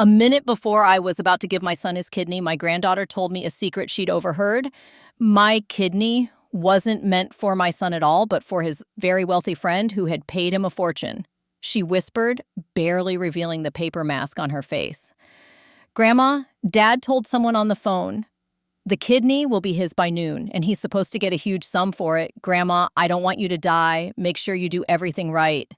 A minute before I was about to give my son his kidney, my granddaughter told me a secret she'd overheard. My kidney wasn't meant for my son at all, but for his very wealthy friend who had paid him a fortune. She whispered, barely revealing the paper mask on her face. Grandma, Dad told someone on the phone, the kidney will be his by noon, and he's supposed to get a huge sum for it. Grandma, I don't want you to die. Make sure you do everything right.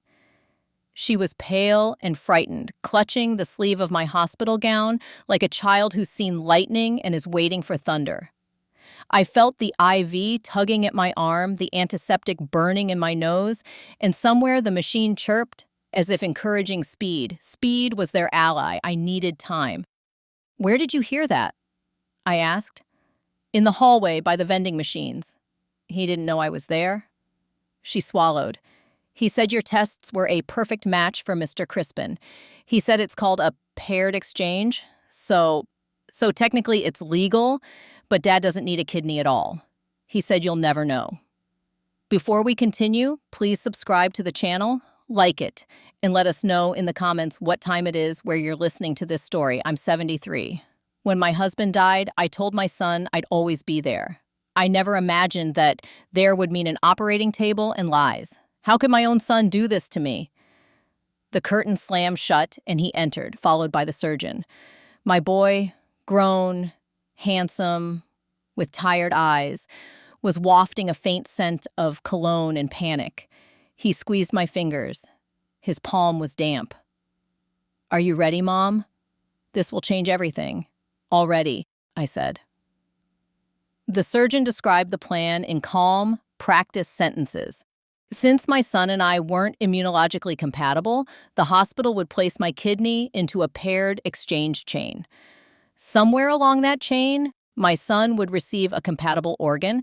She was pale and frightened, clutching the sleeve of my hospital gown like a child who's seen lightning and is waiting for thunder. I felt the IV tugging at my arm, the antiseptic burning in my nose, and somewhere the machine chirped, as if encouraging speed. Speed was their ally. I needed time. "Where did you hear that?" I asked. "In the hallway by the vending machines." He didn't know I was there. She swallowed. "He said your tests were a perfect match for Mr. Crispin. He said it's called a paired exchange. So technically it's legal, but Dad doesn't need a kidney at all. He said you'll never know." Before we continue, please subscribe to the channel, like it, and let us know in the comments what time it is where you're listening to this story. I'm 73. When my husband died, I told my son I'd always be there. I never imagined that there would mean an operating table and lies. How could my own son do this to me? The curtain slammed shut and he entered, followed by the surgeon. My boy, grown, handsome, with tired eyes, was wafting a faint scent of cologne and panic. He squeezed my fingers. His palm was damp. "Are you ready, Mom? This will change everything." "Already," I said. The surgeon described the plan in calm, practiced sentences. Since my son and I weren't immunologically compatible, the hospital would place my kidney into a paired exchange chain. Somewhere along that chain, my son would receive a compatible organ.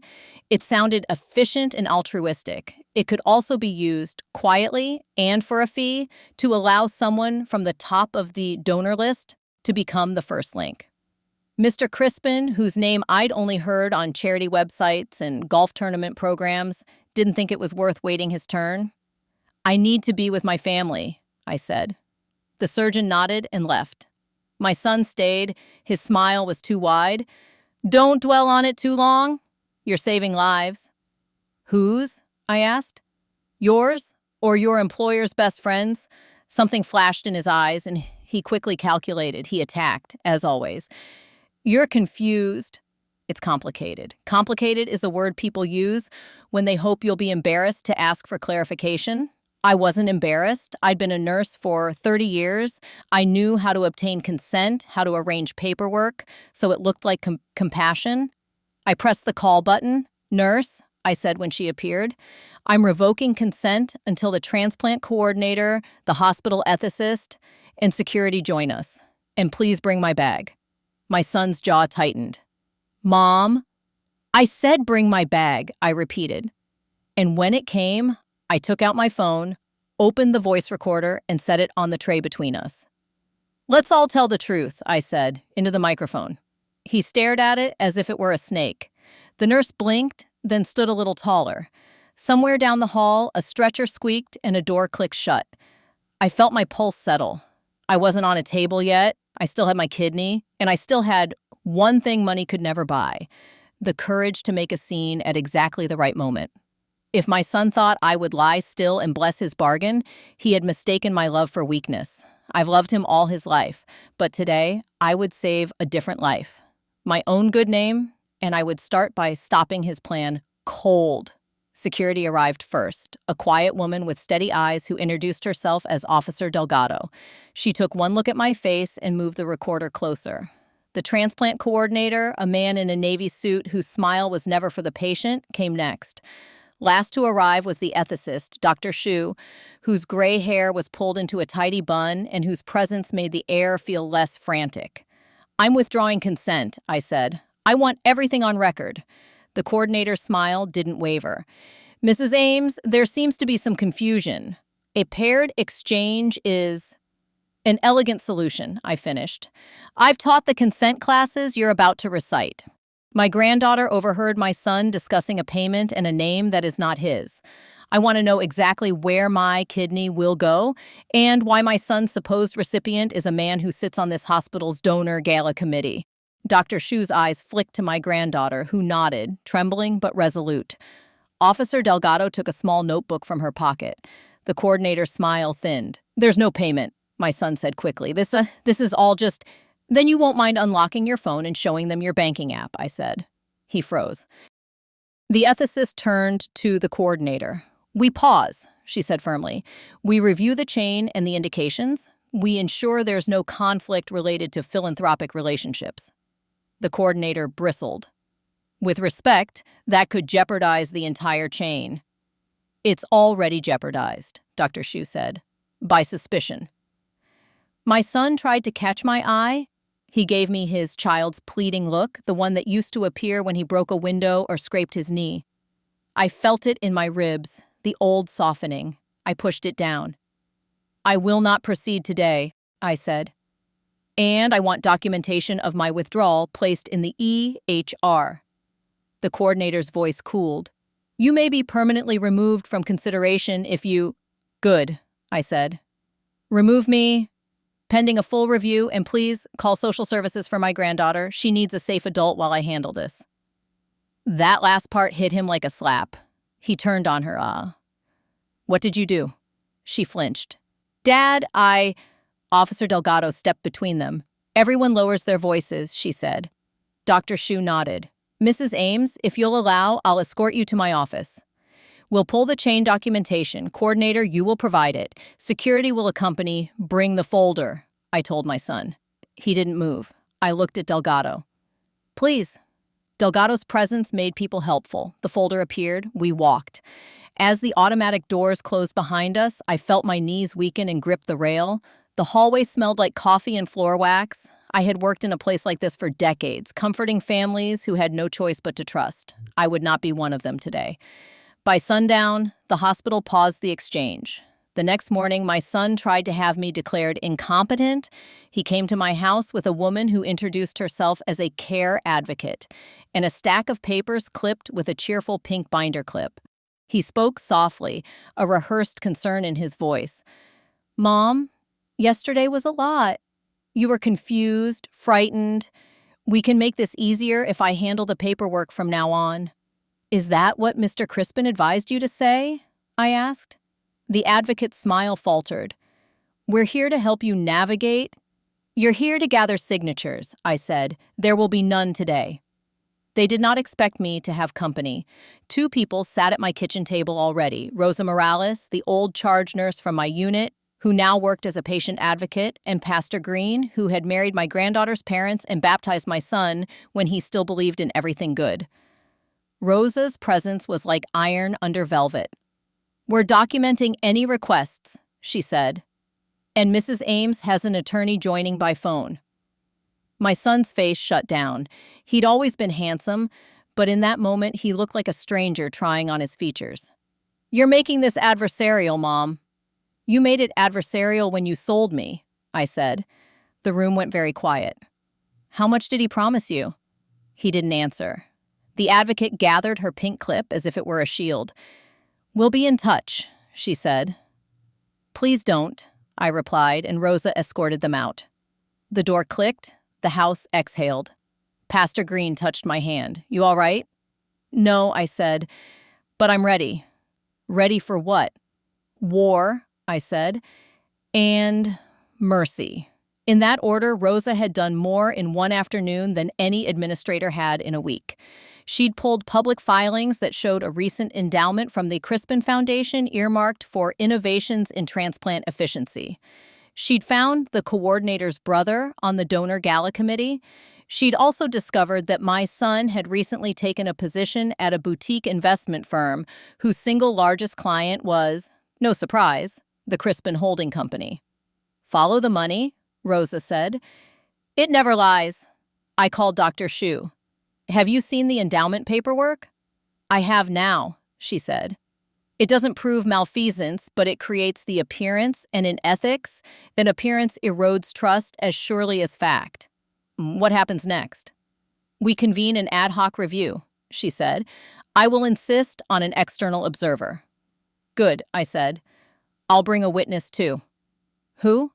It sounded efficient and altruistic. It could also be used quietly and for a fee to allow someone from the top of the donor list to become the first link. Mr. Crispin, whose name I'd only heard on charity websites and golf tournament programs, didn't think it was worth waiting his turn. "I need to be with my family," I said. The surgeon nodded and left. My son stayed. His smile was too wide. "Don't dwell on it too long. You're saving lives." "Whose?" I asked. "Yours or your employer's best friends?" Something flashed in his eyes, and he quickly calculated. He attacked, as always. "You're confused. It's complicated." Complicated is a word people use when they hope you'll be embarrassed to ask for clarification. I wasn't embarrassed. I'd been a nurse for 30 years. I knew how to obtain consent, how to arrange paperwork, so it looked like compassion. I pressed the call button. "Nurse," I said when she appeared, "I'm revoking consent until the transplant coordinator, the hospital ethicist, and security join us. And please bring my bag." My son's jaw tightened. "Mom?" "I said bring my bag," I repeated. And when it came, I took out my phone, opened the voice recorder, and set it on the tray between us. "Let's all tell the truth," I said, into the microphone. He stared at it as if it were a snake. The nurse blinked, then stood a little taller. Somewhere down the hall, a stretcher squeaked and a door clicked shut. I felt my pulse settle. I wasn't on a table yet. I still had my kidney, and I still had one thing money could never buy: the courage to make a scene at exactly the right moment. If my son thought I would lie still and bless his bargain, he had mistaken my love for weakness. I've loved him all his life, but today I would save a different life. My own good name, and I would start by stopping his plan cold. Security arrived first, a quiet woman with steady eyes who introduced herself as Officer Delgado. She took one look at my face and moved the recorder closer. The transplant coordinator, a man in a Navy suit whose smile was never for the patient, came next. Last to arrive was the ethicist, Dr. Shu, whose gray hair was pulled into a tidy bun and whose presence made the air feel less frantic. "I'm withdrawing consent," I said. "I want everything on record." The coordinator's smile didn't waver. "Mrs. Ames, there seems to be some confusion. A paired exchange is an elegant solution," I finished. "I've taught the consent classes you're about to recite." My granddaughter overheard my son discussing a payment and a name that is not his. I want to know exactly where my kidney will go and why my son's supposed recipient is a man who sits on this hospital's donor gala committee. Dr. Shu's eyes flicked to my granddaughter, who nodded, trembling but resolute. Officer Delgado took a small notebook from her pocket. The coordinator's smile thinned. "There's no payment," my son said quickly. This is all just— "Then you won't mind unlocking your phone and showing them your banking app," I said. He froze. The ethicist turned to the coordinator. "We pause," she said firmly. "We review the chain and the indications. We ensure there's no conflict related to philanthropic relationships." The coordinator bristled. "With respect, that could jeopardize the entire chain." "It's already jeopardized," Dr. Shu said, "by suspicion." My son tried to catch my eye. He gave me his child's pleading look, the one that used to appear when he broke a window or scraped his knee. I felt it in my ribs, the old softening. I pushed it down. "I will not proceed today," I said. "And I want documentation of my withdrawal placed in the EHR." The coordinator's voice cooled. "You may be permanently removed from consideration if you—" "Good," I said. "Remove me pending a full review, and please call social services for my granddaughter. She needs a safe adult while I handle this." That last part hit him like a slap. He turned on her. "What did you do?" She flinched. "Dad, I—" Officer Delgado stepped between them. "Everyone lowers their voices," she said. Dr. Shu nodded. "Mrs. Ames, if you'll allow, I'll escort you to my office. We'll pull the chain documentation. Coordinator, you will provide it. Security will accompany. Bring the folder," I told my son. He didn't move. I looked at Delgado. "Please." Delgado's presence made people helpful. The folder appeared. We walked. As the automatic doors closed behind us, I felt my knees weaken and grip the rail. The hallway smelled like coffee and floor wax. I had worked in a place like this for decades, comforting families who had no choice but to trust. I would not be one of them today. By sundown, the hospital paused the exchange. The next morning, my son tried to have me declared incompetent. He came to my house with a woman who introduced herself as a care advocate and a stack of papers clipped with a cheerful pink binder clip. He spoke softly, a rehearsed concern in his voice. "Mom, yesterday was a lot. You were confused, frightened. We can make this easier if I handle the paperwork from now on." "Is that what Mr. Crispin advised you to say?" I asked. The advocate's smile faltered. "We're here to help you navigate." "You're here to gather signatures," I said. "There will be none today." They did not expect me to have company. Two people sat at my kitchen table already. Rosa Morales, the old charge nurse from my unit, who now worked as a patient advocate, and Pastor Green, who had married my granddaughter's parents and baptized my son when he still believed in everything good. Rosa's presence was like iron under velvet. "We're documenting any requests," she said. "And Mrs. Ames has an attorney joining by phone." My son's face shut down. He'd always been handsome, but in that moment he looked like a stranger trying on his features. "You're making this adversarial, Mom." "You made it adversarial when you sold me," I said. The room went very quiet. "How much did he promise you?" He didn't answer. The advocate gathered her pink clip as if it were a shield. "We'll be in touch," she said. "Please don't," I replied, and Rosa escorted them out. The door clicked. The house exhaled. Pastor Green touched my hand. "You all right?" "No," I said, "but I'm ready." "Ready for what?" "War," I said, "and mercy." In that order, Rosa had done more in one afternoon than any administrator had in a week. She'd pulled public filings that showed a recent endowment from the Crispin Foundation earmarked for innovations in transplant efficiency. She'd found the coordinator's brother on the donor gala committee. She'd also discovered that my son had recently taken a position at a boutique investment firm whose single largest client was, no surprise, the Crispin Holding Company. "Follow the money," Rosa said. "It never lies." I called Dr. Shu. "Have you seen the endowment paperwork?" "I have now," she said. "It doesn't prove malfeasance, but it creates the appearance, and in ethics, an appearance erodes trust as surely as fact." "What happens next?" "We convene an ad hoc review," she said. "I will insist on an external observer." Good, I said. I'll bring a witness too. Who?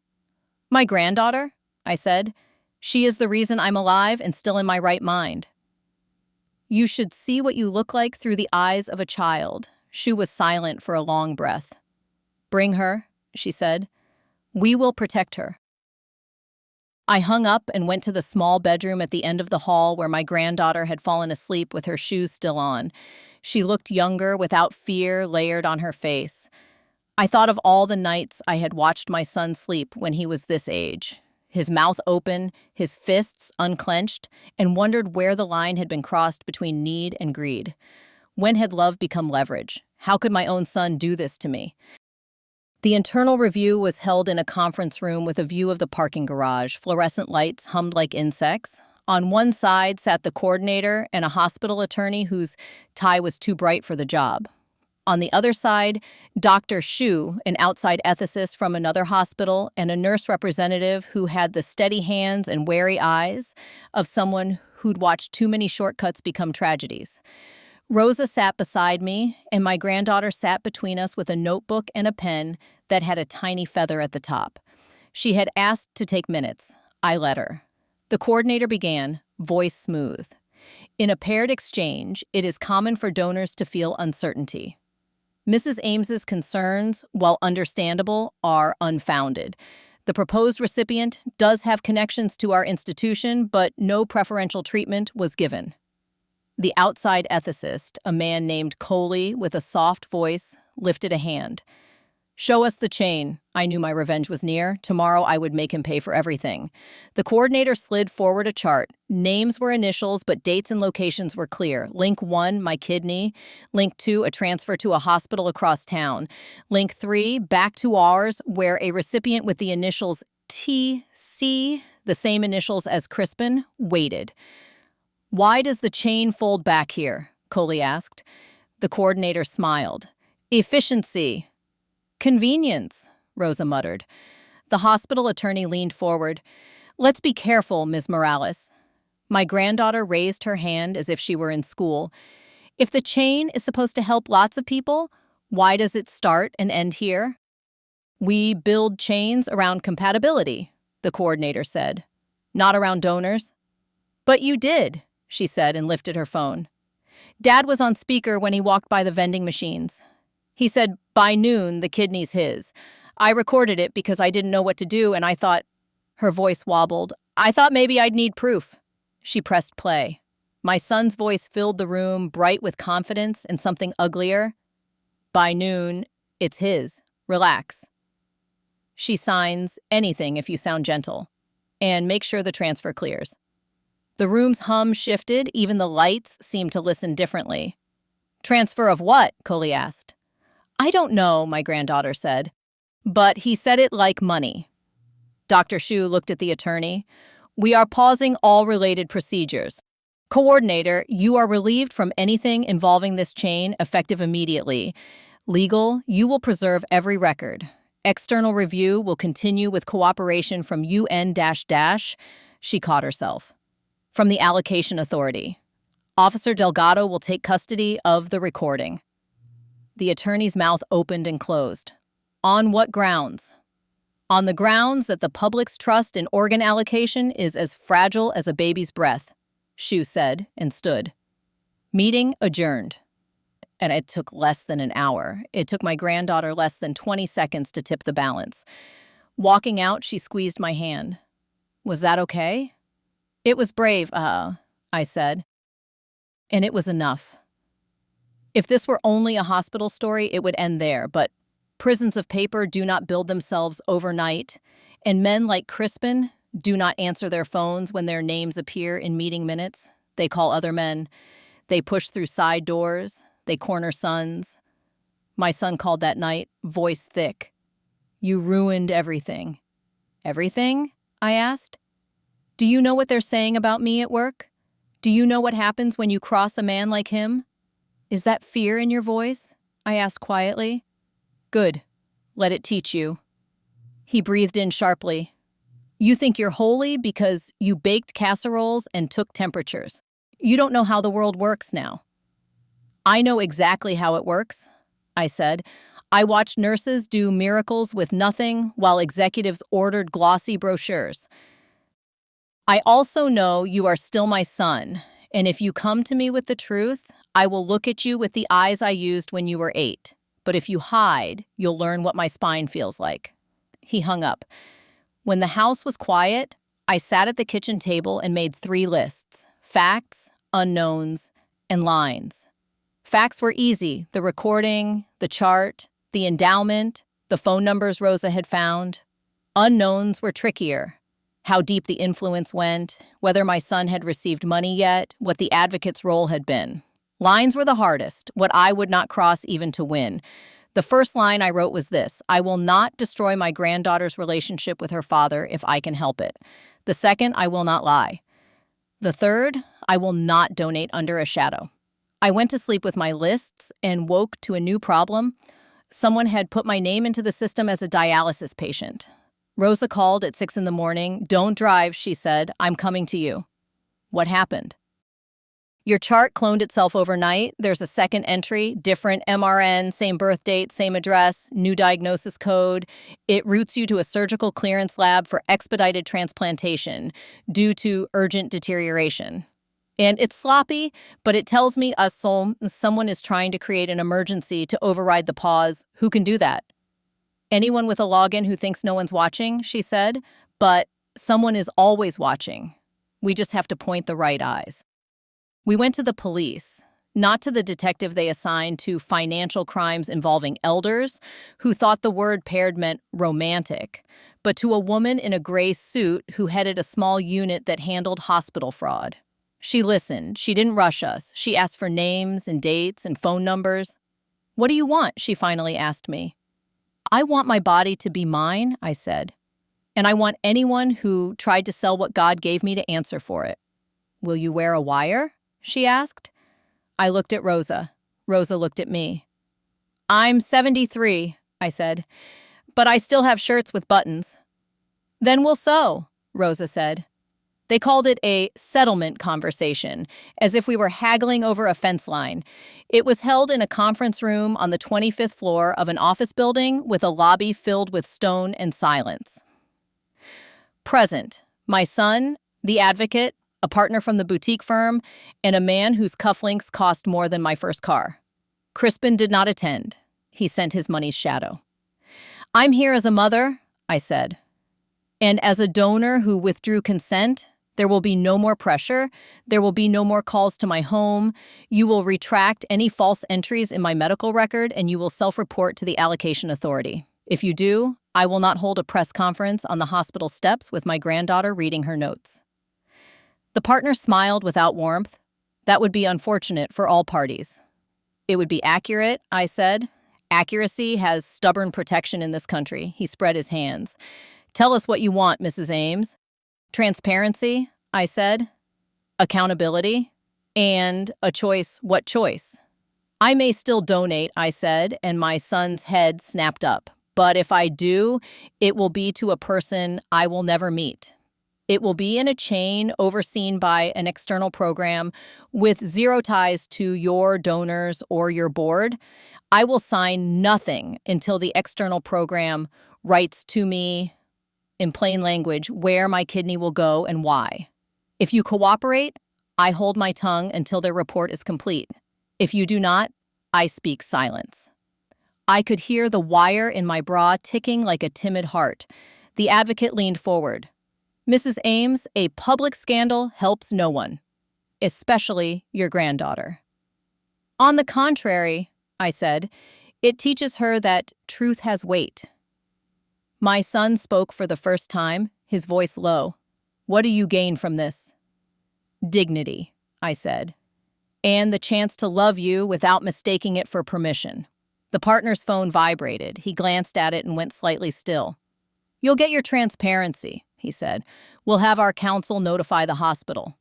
My granddaughter, I said. She is the reason I'm alive and still in my right mind. You should see what you look like through the eyes of a child. Shu was silent for a long breath. Bring her, she said. We will protect her. I hung up and went to the small bedroom at the end of the hall where my granddaughter had fallen asleep with her shoes still on. She looked younger, without fear layered on her face. I thought of all the nights I had watched my son sleep when he was this age, his mouth open, his fists unclenched, and wondered where the line had been crossed between need and greed. When had love become leverage? How could my own son do this to me? The internal review was held in a conference room with a view of the parking garage. Fluorescent lights hummed like insects. On one side sat the coordinator and a hospital attorney whose tie was too bright for the job. On the other side, Dr. Shu, an outside ethicist from another hospital, and a nurse representative who had the steady hands and wary eyes of someone who'd watched too many shortcuts become tragedies. Rosa sat beside me, and my granddaughter sat between us with a notebook and a pen that had a tiny feather at the top. She had asked to take minutes. I let her. The coordinator began, voice smooth. In a paired exchange, it is common for donors to feel uncertainty. Mrs. Ames's concerns, while understandable, are unfounded. The proposed recipient does have connections to our institution, but no preferential treatment was given. The outside ethicist, a man named Coley with a soft voice, lifted a hand. Show us the chain. I knew my revenge was near. Tomorrow I would make him pay for everything. The coordinator slid forward a chart. Names were initials, but dates and locations were clear. Link 1, my kidney. Link 2, a transfer to a hospital across town. Link 3, back to ours, where a recipient with the initials TC, the same initials as Crispin, waited. Why does the chain fold back here? Coley asked. The coordinator smiled. Efficiency. Convenience, Rosa muttered. The hospital attorney leaned forward. Let's be careful, Ms. Morales. My granddaughter raised her hand as if she were in school. If the chain is supposed to help lots of people, why does it start and end here? We build chains around compatibility, the coordinator said. Not around donors. But you did, she said and lifted her phone. Dad was on speaker when he walked by the vending machines. He said, by noon, the kidney's his. I recorded it because I didn't know what to do, and I thought, her voice wobbled, I thought maybe I'd need proof. She pressed play. My son's voice filled the room, bright with confidence and something uglier. By noon, it's his. Relax. She signs anything if you sound gentle. And make sure the transfer clears. The room's hum shifted, even the lights seemed to listen differently. Transfer of what? Coley asked. I don't know, my granddaughter said. But he said it like money. Dr. Shu looked at the attorney. We are pausing all related procedures. Coordinator, you are relieved from anything involving this chain, effective immediately. Legal, you will preserve every record. External review will continue with cooperation from UN-. She caught herself. From the allocation authority. Officer Delgado will take custody of the recording. The attorney's mouth opened and closed. On what grounds? On the grounds that the public's trust in organ allocation is as fragile as a baby's breath, Shu said and stood. Meeting adjourned. And it took less than an hour. It took my granddaughter less than 20 seconds to tip the balance. Walking out, she squeezed my hand. Was that okay? It was brave, I said. And it was enough. If this were only a hospital story, it would end there, but prisons of paper do not build themselves overnight, and men like Crispin do not answer their phones when their names appear in meeting minutes. They call other men. They push through side doors. They corner sons. My son called that night, voice thick. You ruined everything. Everything? I asked. Do you know what they're saying about me at work? Do you know what happens when you cross a man like him? Is that fear in your voice? I asked quietly. Good. Let it teach you. He breathed in sharply. You think you're holy because you baked casseroles and took temperatures. You don't know how the world works now. I know exactly how it works, I said. I watched nurses do miracles with nothing while executives ordered glossy brochures. I also know you are still my son, and if you come to me with the truth, I will look at you with the eyes I used when you were 8. But if you hide, you'll learn what my spine feels like. He hung up. When the house was quiet, I sat at the kitchen table and made 3 lists: facts, unknowns, and lines. Facts were easy: the recording, the chart, the endowment, the phone numbers Rosa had found. Unknowns were trickier: how deep the influence went, whether my son had received money yet, what the advocate's role had been. Lines were the hardest, what I would not cross even to win. The first line I wrote was this: I will not destroy my granddaughter's relationship with her father if I can help it. The second, I will not lie. The third, I will not donate under a shadow. I went to sleep with my lists and woke to a new problem. Someone had put my name into the system as a dialysis patient. Rosa called at 6 in the morning. "Don't drive," she said. "I'm coming to you." What happened? Your chart cloned itself overnight. There's a second entry, different MRN, same birth date, same address, new diagnosis code. It routes you to a surgical clearance lab for expedited transplantation due to urgent deterioration. And it's sloppy, but it tells me someone is trying to create an emergency to override the pause. Who can do that? Anyone with a login who thinks no one's watching, she said. But someone is always watching. We just have to point the right eyes. We went to the police, not to the detective they assigned to financial crimes involving elders, who thought the word paired meant romantic, but to a woman in a gray suit who headed a small unit that handled hospital fraud. She listened. She didn't rush us. She asked for names and dates and phone numbers. "What do you want?" she finally asked me. "I want my body to be mine," I said. "And I want anyone who tried to sell what God gave me to answer for it." "Will you wear a wire?" she asked. I looked at Rosa. Rosa looked at me. "I'm 73, I said, "but I still have shirts with buttons." "Then we'll sew," Rosa said. They called it a settlement conversation, as if we were haggling over a fence line. It was held in a conference room on the 25th floor of an office building with a lobby filled with stone and silence. Present: my son, the advocate, a partner from the boutique firm, and a man whose cufflinks cost more than my first car. Crispin did not attend. He sent his money's shadow. "I'm here as a mother," I said. "And as a donor who withdrew consent. There will be no more pressure. There will be no more calls to my home. You will retract any false entries in my medical record, and you will self-report to the allocation authority. If you do, I will not hold a press conference on the hospital steps with my granddaughter reading her notes." The partner smiled without warmth. That would be unfortunate for all parties. "It would be accurate," I said. "Accuracy has stubborn protection in this country." He spread his hands. "Tell us what you want, Mrs. Ames." "Transparency," I said. "Accountability. And a choice." "What choice?" "I may still donate," I said, and my son's head snapped up. "But if I do, it will be to a person I will never meet. It will be in a chain overseen by an external program with zero ties to your donors or your board. I will sign nothing until the external program writes to me, in plain language, where my kidney will go and why. If you cooperate, I hold my tongue until their report is complete. If you do not, I speak silence." I could hear the wire in my bra ticking like a timid heart. The advocate leaned forward. "Mrs. Ames, a public scandal helps no one, especially your granddaughter." "On the contrary," I said, "it teaches her that truth has weight." My son spoke for the first time, his voice low. "What do you gain from this?" "Dignity," I said, "and the chance to love you without mistaking it for permission." The partner's phone vibrated. He glanced at it and went slightly still. "You'll get your transparency," he said. "We'll have our counsel notify the hospital."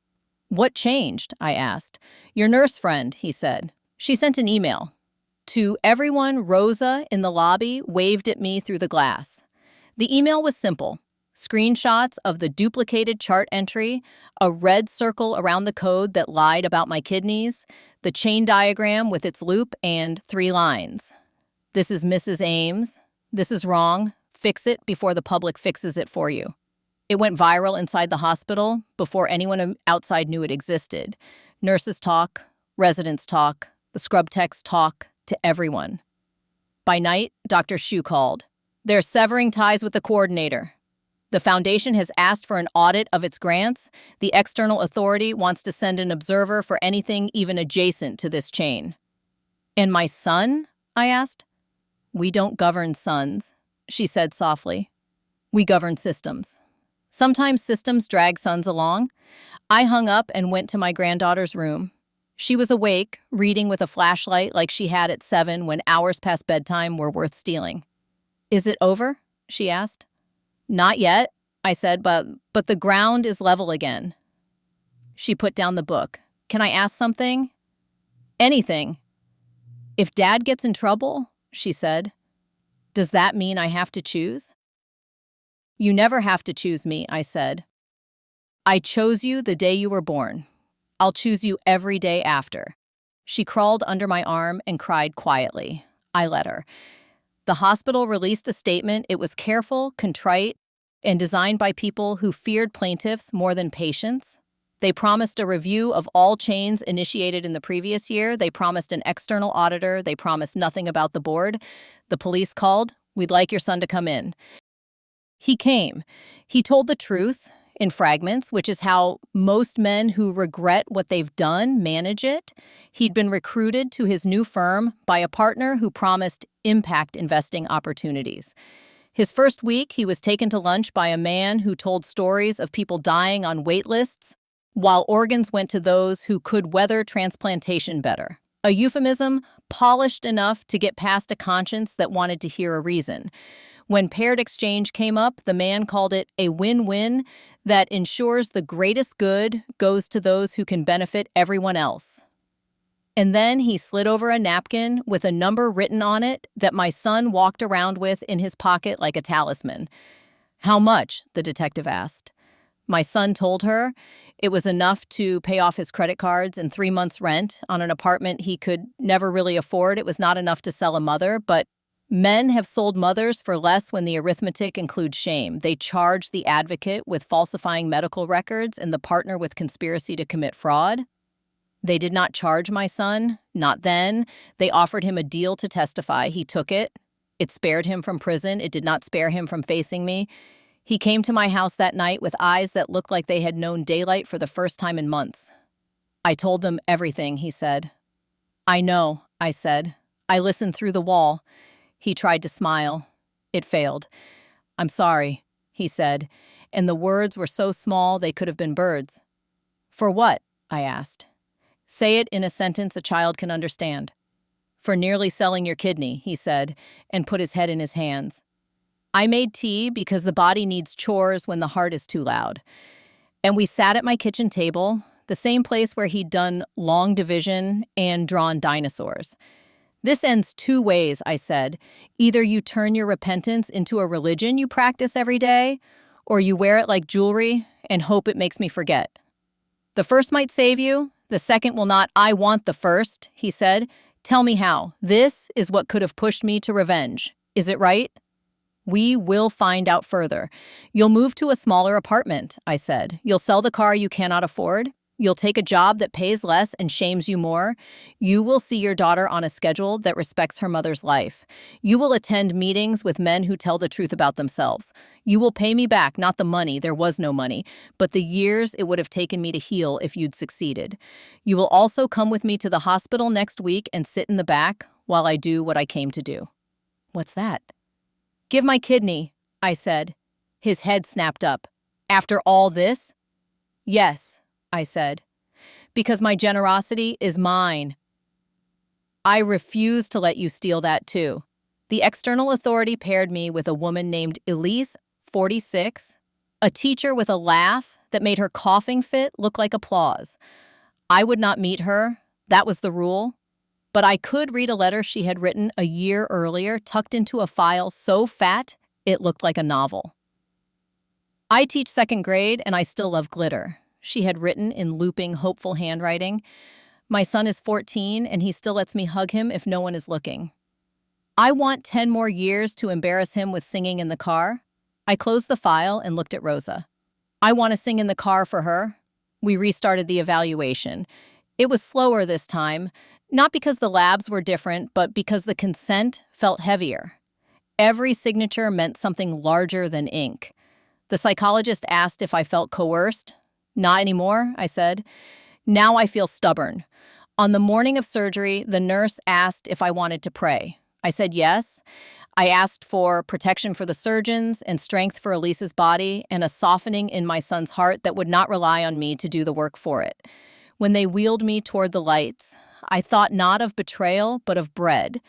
"What changed?" I asked. "Your nurse friend," he said. "She sent an email." To everyone, Rosa in the lobby waved at me through the glass. The email was simple: screenshots of the duplicated chart entry, a red circle around the code that lied about my kidneys, the chain diagram with its loop, and 3 lines. "This is Mrs. Ames. This is wrong. Fix it before the public fixes it for you." It went viral inside the hospital before anyone outside knew it existed. Nurses talk, residents talk, the scrub techs talk to everyone. By night, Dr. Shu called. "They're severing ties with the coordinator. The foundation has asked for an audit of its grants. The external authority wants to send an observer for anything even adjacent to this chain." "And my son?" I asked. "We don't govern sons," she said softly. "We govern systems. Sometimes systems drag sons along." I hung up and went to my granddaughter's room. She was awake, reading with a flashlight like she had at 7 when hours past bedtime were worth stealing. "Is it over?" she asked. "Not yet," I said, but the ground is level again." She put down the book. "Can I ask something?" "Anything." "If Dad gets in trouble," she said, "does that mean I have to choose?" "You never have to choose me," I said. "I chose you the day you were born. I'll choose you every day after." She crawled under my arm and cried quietly. I let her. The hospital released a statement. It was careful, contrite, and designed by people who feared plaintiffs more than patients. They promised a review of all chains initiated in the previous year. They promised an external auditor. They promised nothing about the board. The police called. "We'd like your son to come in." He came. He told the truth in fragments, which is how most men who regret what they've done manage it. He'd been recruited to his new firm by a partner who promised impact investing opportunities. His first week, he was taken to lunch by a man who told stories of people dying on wait lists, while organs went to those who could weather transplantation better. A euphemism polished enough to get past a conscience that wanted to hear a reason. When paired exchange came up, the man called it a win-win that ensures the greatest good goes to those who can benefit everyone else. And then he slid over a napkin with a number written on it that my son walked around with in his pocket like a talisman. "How much?" the detective asked. My son told her it was enough to pay off his credit cards and 3 months' rent on an apartment he could never really afford. It was not enough to sell a mother, but men have sold mothers for less when the arithmetic includes shame. They charge the advocate with falsifying medical records and the partner with conspiracy to commit fraud. They did not charge my son, not then. They offered him a deal to testify. He took it. It spared him from prison. It did not spare him from facing me. He came to my house that night with eyes that looked like they had known daylight for the first time in months. "I told them everything," he said. "I know," I said. "I listened through the wall." He tried to smile. It failed. "I'm sorry," he said, and the words were so small they could have been birds. "For what?" I asked. "Say it in a sentence a child can understand." "For nearly selling your kidney," he said, and put his head in his hands. I made tea because the body needs chores when the heart is too loud. And we sat at my kitchen table, the same place where he'd done long division and drawn dinosaurs. "This ends 2 ways," I said. "Either you turn your repentance into a religion you practice every day, or you wear it like jewelry and hope it makes me forget. The first might save you, the second will not." "I want the first," he said. "Tell me how. This is what could have pushed me to revenge. Is it right?" "We will find out further. You'll move to a smaller apartment," I said. "You'll sell the car you cannot afford. You'll take a job that pays less and shames you more. You will see your daughter on a schedule that respects her mother's life. You will attend meetings with men who tell the truth about themselves. You will pay me back, not the money, there was no money, but the years it would have taken me to heal if you'd succeeded. You will also come with me to the hospital next week and sit in the back while I do what I came to do." "What's that?" "Give my kidney," I said. His head snapped up. "After all this?" "Yes," I said, "because my generosity is mine." "I refuse to let you steal that too." The external authority paired me with a woman named Elise, 46, a teacher with a laugh that made her coughing fit look like applause. I would not meet her, that was the rule, but I could read a letter she had written a year earlier, tucked into a file so fat it looked like a novel. "I teach 2nd grade and I still love glitter," she had written in looping, hopeful handwriting. "My son is 14 and he still lets me hug him if no one is looking." I want 10 more years to embarrass him with singing in the car. I closed the file and looked at Rosa. I want to sing in the car for her. We restarted the evaluation. It was slower this time, not because the labs were different, but because the consent felt heavier. Every signature meant something larger than ink. The psychologist asked if I felt coerced. Not anymore, I said. Now I feel stubborn. On the morning of surgery, the nurse asked if I wanted to pray. I said yes. I asked for protection for the surgeons and strength for Elise's body and a softening in my son's heart that would not rely on me to do the work for it. When they wheeled me toward the lights, I thought not of betrayal, but of bread.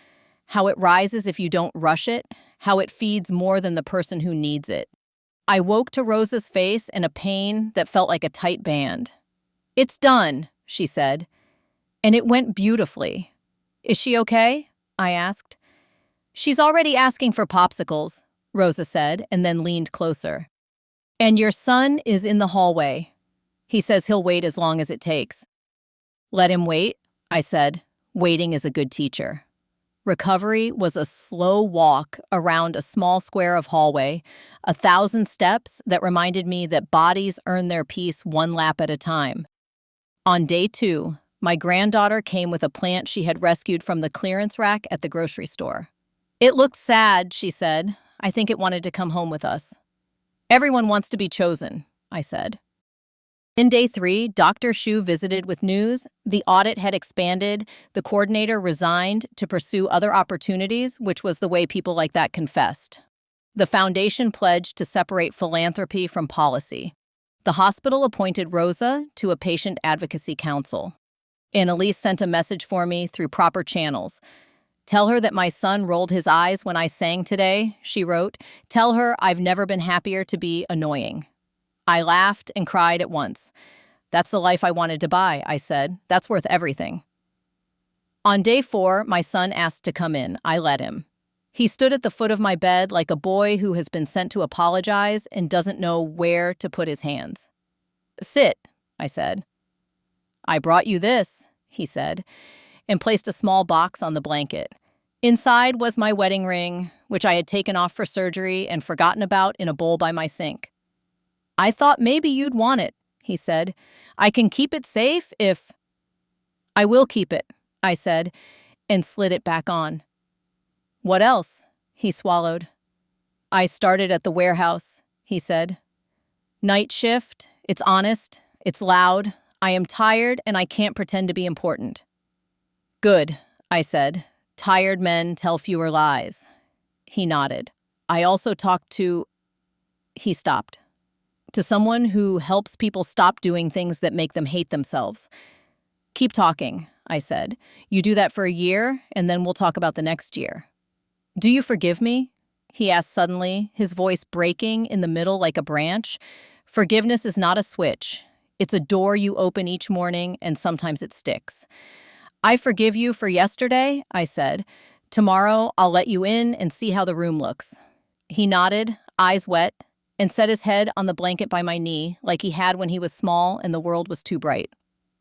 How it rises if you don't rush it, how it feeds more than the person who needs it. I woke to Rosa's face and a pain that felt like a tight band. "It's done," she said. And it went beautifully. "Is she okay?" I asked. "She's already asking for popsicles," Rosa said, and then leaned closer. "And your son is in the hallway. He says he'll wait as long as it takes." "Let him wait," I said. Waiting is a good teacher. Recovery was a slow walk around a small square of hallway, 1,000 steps that reminded me that bodies earn their peace one lap at a time. On day 2, my granddaughter came with a plant she had rescued from the clearance rack at the grocery store. "It looked sad," she said. "I think it wanted to come home with us." "Everyone wants to be chosen," I said. In day 3, Dr. Shu visited with news. The audit had expanded. The coordinator resigned to pursue other opportunities, which was the way people like that confessed. The foundation pledged to separate philanthropy from policy. The hospital appointed Rosa to a patient advocacy council. Annalise sent a message for me through proper channels. "Tell her that my son rolled his eyes when I sang today," she wrote. "Tell her I've never been happier to be annoying." I laughed and cried at once. "That's the life I wanted to buy," I said. "That's worth everything." On day 4, my son asked to come in. I let him. He stood at the foot of my bed like a boy who has been sent to apologize and doesn't know where to put his hands. "Sit," I said. "I brought you this," he said, and placed a small box on the blanket. Inside was my wedding ring, which I had taken off for surgery and forgotten about in a bowl by my sink. "I thought maybe you'd want it," he said. "I can keep it safe if—" "I will keep it," I said, and slid it back on. "What else?" he swallowed. "I started at the warehouse," he said. "Night shift, it's honest, it's loud. I am tired and I can't pretend to be important." "Good," I said. "Tired men tell fewer lies." He nodded. "I also talked to—" He stopped. "To someone who helps people stop doing things that make them hate themselves." "Keep talking," I said. "You do that for a year, and then we'll talk about the next year." "Do you forgive me?" he asked suddenly, his voice breaking in the middle like a branch. "Forgiveness is not a switch. It's a door you open each morning, and sometimes it sticks." "I forgive you for yesterday," I said. "Tomorrow I'll let you in and see how the room looks." He nodded, eyes wet, and set his head on the blanket by my knee like he had when he was small and the world was too bright.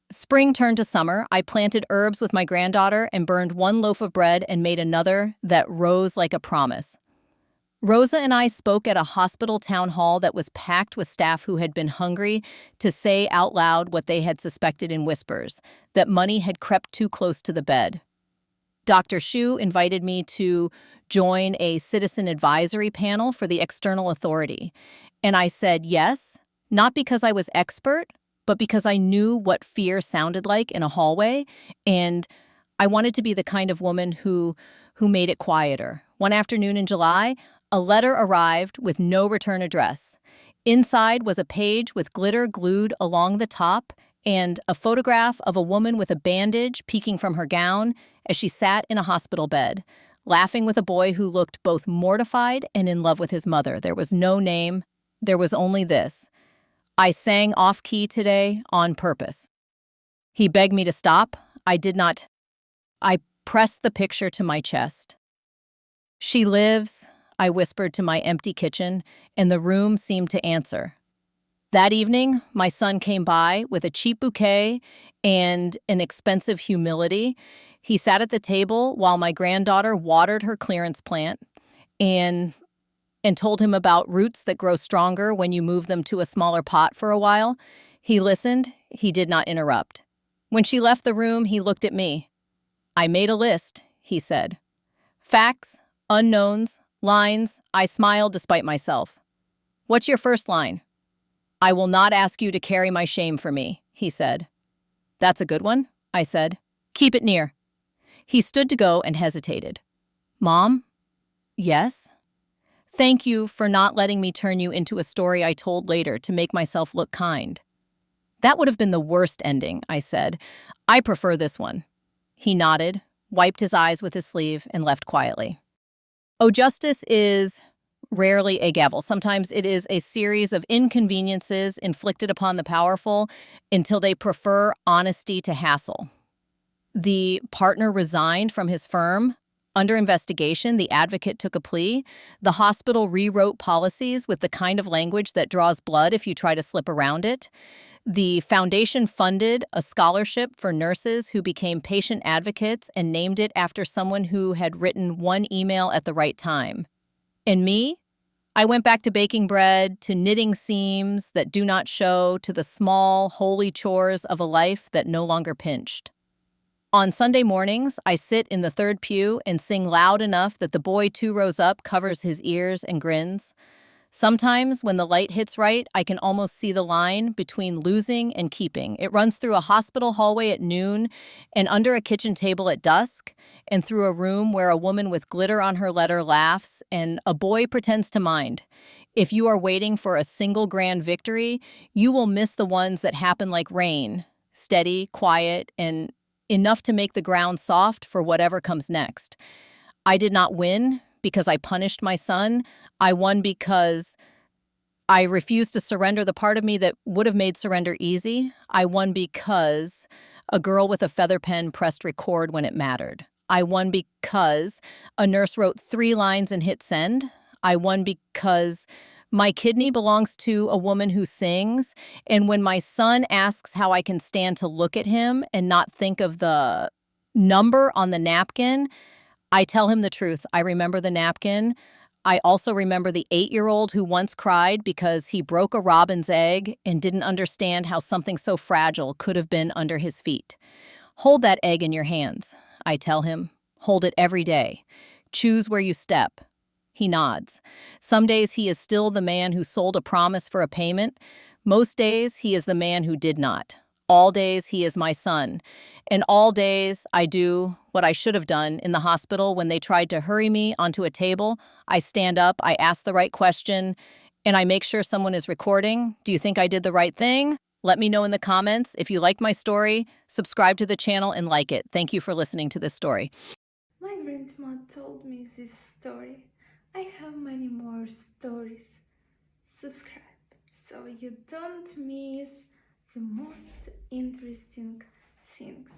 Spring turned to summer. I planted herbs with my granddaughter and burned one loaf of bread and made another that rose like a promise. Rosa and I spoke at a hospital town hall that was packed with staff who had been hungry to say out loud what they had suspected in whispers, that money had crept too close to the bed. Dr. Shu invited me to join a citizen advisory panel for the external authority. And I said yes, not because I was expert, but because I knew what fear sounded like in a hallway, and I wanted to be the kind of woman who made it quieter. One afternoon in July, a letter arrived with no return address. Inside was a page with glitter glued along the top and a photograph of a woman with a bandage peeking from her gown as she sat in a hospital bed, laughing with a boy who looked both mortified and in love with his mother. There was no name. There was only this: "I sang off-key today on purpose." He begged me to stop. I did not. I pressed the picture to my chest. "She lives," I whispered to my empty kitchen, and the room seemed to answer. That evening, my son came by with a cheap bouquet and an expensive humility. He sat at the table while my granddaughter watered her clearance plant and and told him about roots that grow stronger when you move them to a smaller pot for a while. He listened, he did not interrupt. When she left the room, he looked at me. I made a list, he said. Facts, unknowns, lines. I smiled despite myself. What's your first line? I will not ask you to carry my shame for me, he said. That's a good one, I said. Keep it near. He stood to go and hesitated. Mom? Yes? Thank you for not letting me turn you into a story I told later to make myself look kind. That would have been the worst ending, I said. I prefer this one. He nodded, wiped his eyes with his sleeve, and left quietly. Oh, justice is rarely a gavel. Sometimes it is a series of inconveniences inflicted upon the powerful until they prefer honesty to hassle. The partner resigned from his firm. Under investigation, the advocate took a plea. The hospital rewrote policies with the kind of language that draws blood if you try to slip around it. The foundation funded a scholarship for nurses who became patient advocates and named it after someone who had written one email at the right time. And me? I went back to baking bread, to knitting seams that do not show, to the small, holy chores of a life that no longer pinched. On Sunday mornings, I sit in the third pew and sing loud enough that the boy 2 rows up covers his ears and grins. Sometimes, when the light hits right, I can almost see the line between losing and keeping. It runs through a hospital hallway at noon, and under a kitchen table at dusk, and through a room where a woman with glitter on her letter laughs, and a boy pretends to mind. If you are waiting for a single grand victory, you will miss the ones that happen like rain, steady, quiet, and enough to make the ground soft for whatever comes next. I did not win because I punished my son. I won because I refused to surrender the part of me that would have made surrender easy. I won because a girl with a feather pen pressed record when it mattered. I won because a nurse wrote 3 lines and hit send. I won because my kidney belongs to a woman who sings. And when my son asks how I can stand to look at him and not think of the number on the napkin, I tell him the truth. I remember the napkin. I also remember the 8-year-old who once cried because he broke a robin's egg and didn't understand how something so fragile could have been under his feet. Hold that egg in your hands, I tell him. Hold it every day. Choose where you step. He nods. Some days he is still the man who sold a promise for a payment. Most days he is the man who did not. All days he is my son. And all days I do what I should have done in the hospital when they tried to hurry me onto a table. I stand up, I ask the right question, and I make sure someone is recording. Do you think I did the right thing? Let me know in the comments. If you liked my story, subscribe to the channel and like it. Thank you for listening to this story. My grandma told me this story. I have many more stories. Subscribe so you don't miss the most interesting things.